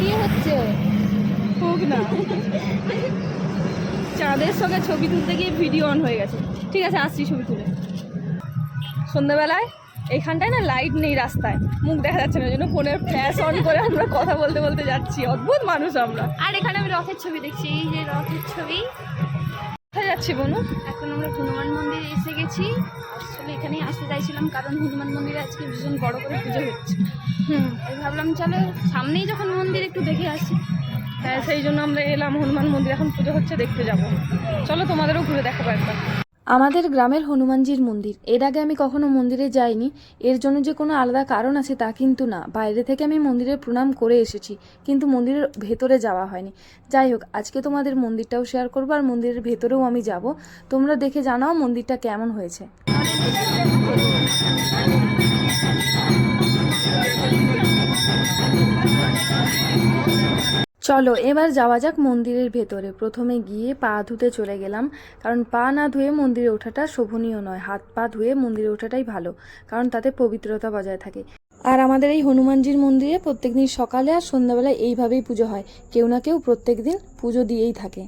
বিয়ে হচ্ছে হোক না, চাঁদের সঙ্গে ছবি তুলতে গিয়ে ভিডিও অন হয়ে গেছে। ঠিক আছে, আসছি ছবি তুলে। সন্ধ্যাবেলায় এইখানটায় না লাইট নেই রাস্তায়, মুখ দেখা যাচ্ছে না, ওই জন্য ফোনের ফ্ল্যাশ অন করে আমরা কথা বলতে বলতে যাচ্ছি। অদ্ভুত মানুষ আমরা। আর এখানে আমি রথের ছবি দেখছি, এই যে রথের ছবি। কোথায় যাচ্ছি বনু? এখন আমরা হনুমান মন্দিরে এসে গেছি। আসলে এখানেই আসতে চাইছিলাম কারণ হনুমান মন্দিরে আজকে ভীষণ বড় করে পুজো হচ্ছে। তাই ভাবলাম চলো সামনেই যখন মন্দির একটু দেখে আসি। হ্যাঁ, সেই জন্য আমরা এলাম হনুমান মন্দির, এখন পুজো হচ্ছে, দেখতে যাব। চলো তোমাদেরও ঘুরে দেখাবো একবার। আমাদের গ্রামের হনুমানজির মন্দির, এর আগে আমি কখনো মন্দিরে যাইনি। এর জন্য যে কোনো আলাদা কারণ আছে তা কিন্তু না, বাইরে থেকে আমি মন্দিরে প্রণাম করে এসেছি, কিন্তু মন্দিরের ভেতরে যাওয়া হয়নি। যাই হোক, আজকে তোমাদের মন্দিরটাও শেয়ার করবো আর মন্দিরের ভেতরেও আমি যাব। তোমরা দেখে জানাও মন্দিরটা কেমন হয়েছে। চলো এবার যাওয়া যাক মন্দিরের ভেতরে। প্রথমে গিয়ে পা ধুতে চলে গেলাম, কারণ পা না ধুয়ে মন্দিরে ওঠাটা শোভনীয় নয়। হাত পা ধুয়ে মন্দিরে ওঠাটাই ভালো, কারণ তাতে পবিত্রতা বজায় থাকে। আর আমাদের এই হনুমানজির মন্দিরে প্রত্যেকদিন সকালে আর সন্ধ্যাবেলায় এইভাবেই পুজো হয়। কেউ না কেউ প্রত্যেকদিন পুজো দিয়েই থাকে।